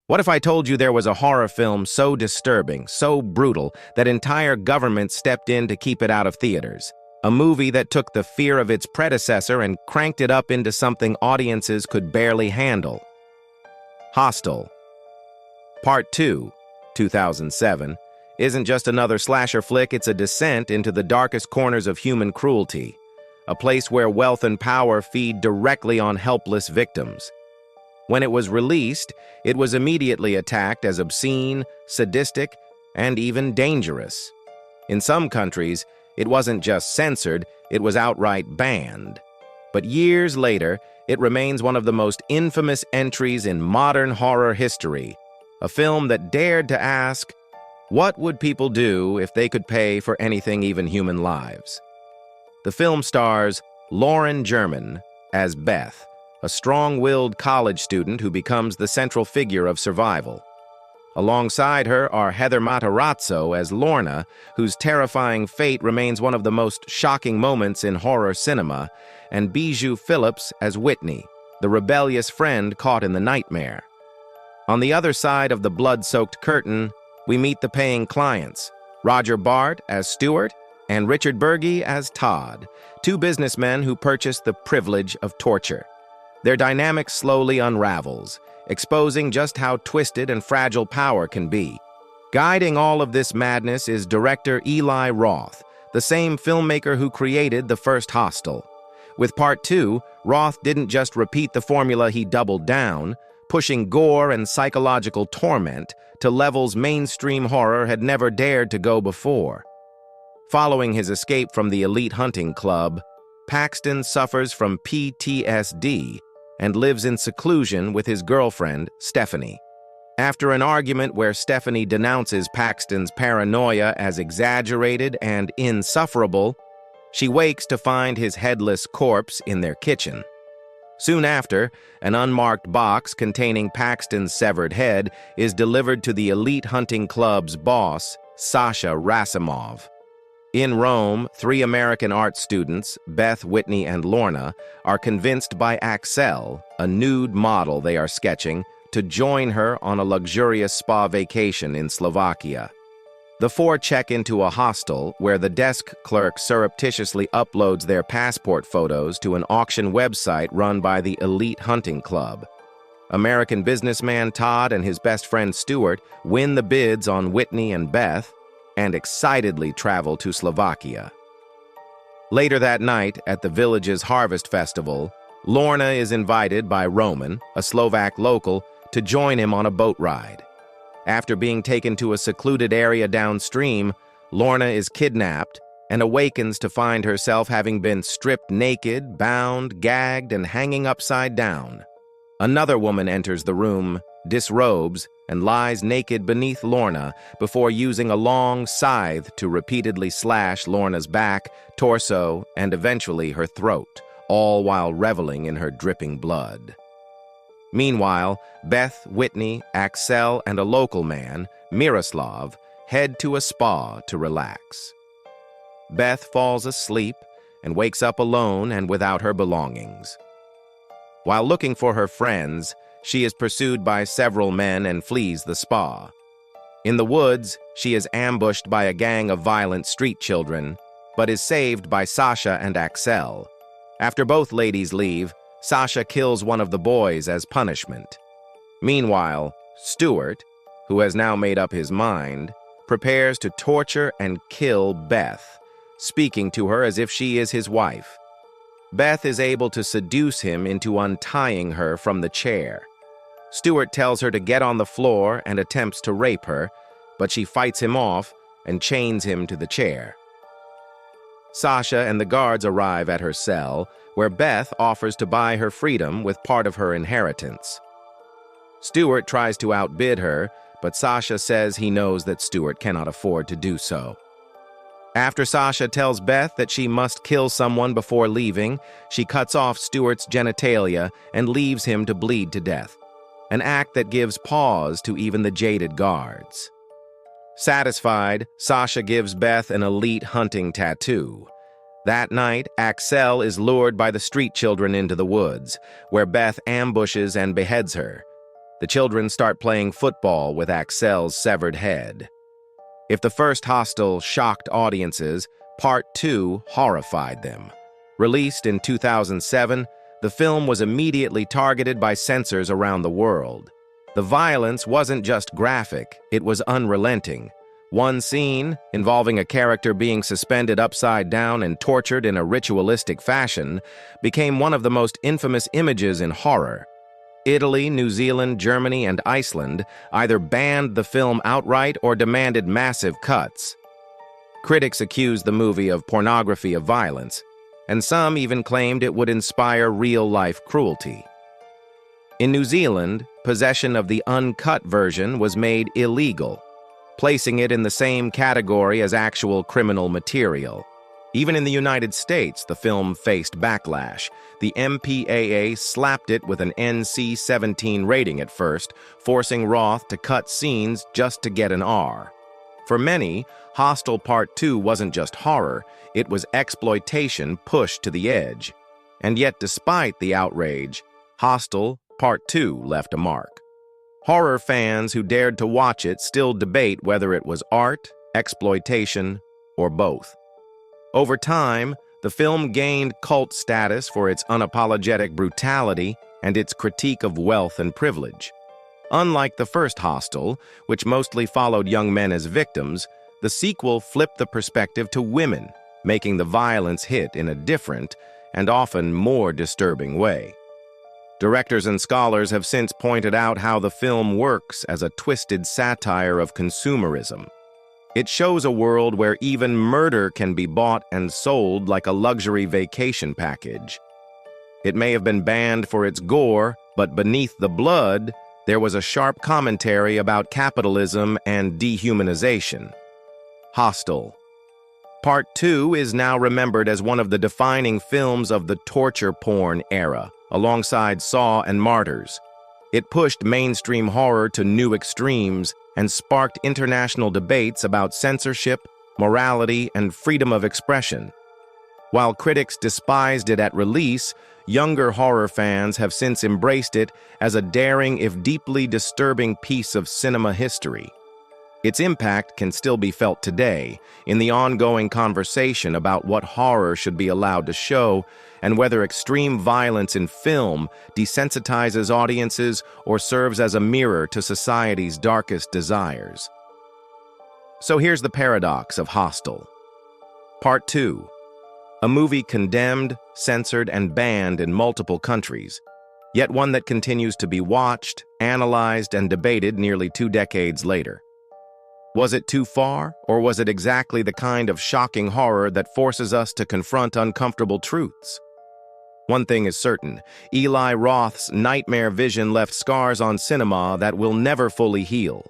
What if I told you there was a horror film so disturbing, so brutal, that entire governments stepped in to keep it out of theaters? A movie that took the fear of its predecessor and cranked it up into something audiences could barely handle. Hostel. Part 2, 2007, isn't just another slasher flick, it's a descent into the darkest corners of human cruelty, a place where wealth and power feed directly on helpless victims. When it was released, it was immediately attacked as obscene, sadistic, and even dangerous. In some countries, it wasn't just censored, it was outright banned. But years later, it remains one of the most infamous entries in modern horror history, a film that dared to ask, what would people do if they could pay for anything, even human lives? The film stars Lauren German as Beth, a strong-willed college student who becomes the central figure of survival. Alongside her are Heather Matarazzo as Lorna, whose terrifying fate remains one of the most shocking moments in horror cinema, and Bijou Phillips as Whitney, the rebellious friend caught in the nightmare. On the other side of the blood-soaked curtain, we meet the paying clients, Roger Bart as Stuart and Richard Burgi as Todd, two businessmen who purchase the privilege of torture. Their dynamic slowly unravels, exposing just how twisted and fragile power can be. Guiding all of this madness is director Eli Roth, the same filmmaker who created the first Hostel. With Part 2, Roth didn't just repeat the formula, he doubled down, pushing gore and psychological torment to levels mainstream horror had never dared to go before. Following his escape from the elite hunting club, Paxton suffers from PTSD and lives in seclusion with his girlfriend, Stephanie. After an argument where Stephanie denounces Paxton's paranoia as exaggerated and insufferable, she wakes to find his headless corpse in their kitchen. Soon after, an unmarked box containing Paxton's severed head is delivered to the elite hunting club's boss, Sasha Rasimov. In Rome, 3 American art students, Beth, Whitney, and Lorna, are convinced by Axel, a nude model they are sketching, to join her on a luxurious spa vacation in Slovakia. The 4 check into a hostel where the desk clerk surreptitiously uploads their passport photos to an auction website run by the elite hunting club. American businessman Todd and his best friend Stuart win the bids on Whitney and Beth, and excitedly travel to Slovakia. Later that night, at the village's harvest festival, Lorna is invited by Roman, a Slovak local, to join him on a boat ride. After being taken to a secluded area downstream, Lorna is kidnapped and awakens to find herself having been stripped naked, bound, gagged, and hanging upside down. Another woman enters the room, disrobes, and lies naked beneath Lorna before using a long scythe to repeatedly slash Lorna's back, torso, and eventually her throat, all while reveling in her dripping blood. Meanwhile, Beth, Whitney, Axel, and a local man, Miroslav, head to a spa to relax. Beth falls asleep and wakes up alone and without her belongings. While looking for her friends, she is pursued by several men and flees the spa. In the woods, she is ambushed by a gang of violent street children, but is saved by Sasha and Axel. After both ladies leave, Sasha kills one of the boys as punishment. Meanwhile, Stuart, who has now made up his mind, prepares to torture and kill Beth, speaking to her as if she is his wife. Beth is able to seduce him into untying her from the chair. Stuart tells her to get on the floor and attempts to rape her, but she fights him off and chains him to the chair. Sasha and the guards arrive at her cell, where Beth offers to buy her freedom with part of her inheritance. Stuart tries to outbid her, but Sasha says he knows that Stuart cannot afford to do so. After Sasha tells Beth that she must kill someone before leaving, she cuts off Stuart's genitalia and leaves him to bleed to death, an act that gives pause to even the jaded guards. Satisfied, Sasha gives Beth an elite hunting tattoo. That night, Axel is lured by the street children into the woods, where Beth ambushes and beheads her. The children start playing football with Axel's severed head. If the first Hostel shocked audiences, Part 2 horrified them. Released in 2007, the film was immediately targeted by censors around the world. The violence wasn't just graphic, it was unrelenting. One scene, involving a character being suspended upside down and tortured in a ritualistic fashion, became one of the most infamous images in horror. Italy, New Zealand, Germany, and Iceland either banned the film outright or demanded massive cuts. Critics accused the movie of pornography of violence, and some even claimed it would inspire real-life cruelty. In New Zealand, possession of the uncut version was made illegal, placing it in the same category as actual criminal material. Even in the United States, the film faced backlash. The MPAA slapped it with an NC-17 rating at first, forcing Roth to cut scenes just to get an R. For many, Hostel Part 2 wasn't just horror, it was exploitation pushed to the edge. And yet, despite the outrage, Hostel Part 2 left a mark. Horror fans who dared to watch it still debate whether it was art, exploitation, or both. Over time, the film gained cult status for its unapologetic brutality and its critique of wealth and privilege. Unlike the first Hostel, which mostly followed young men as victims, the sequel flipped the perspective to women, making the violence hit in a different and often more disturbing way. Directors and scholars have since pointed out how the film works as a twisted satire of consumerism. It shows a world where even murder can be bought and sold like a luxury vacation package. It may have been banned for its gore, but beneath the blood, there was a sharp commentary about capitalism and dehumanization. Hostel. Part 2 is now remembered as one of the defining films of the torture porn era, alongside Saw and Martyrs. It pushed mainstream horror to new extremes and sparked international debates about censorship, morality, and freedom of expression. While critics despised it at release, younger horror fans have since embraced it as a daring, if deeply disturbing piece of cinema history. Its impact can still be felt today in the ongoing conversation about what horror should be allowed to show and whether extreme violence in film desensitizes audiences or serves as a mirror to society's darkest desires. So here's the paradox of Hostel. Part 2. A movie condemned, censored, and banned in multiple countries, yet one that continues to be watched, analyzed, and debated nearly 2 decades later. Was it too far, or was it exactly the kind of shocking horror that forces us to confront uncomfortable truths? One thing is certain, Eli Roth's nightmare vision left scars on cinema that will never fully heal.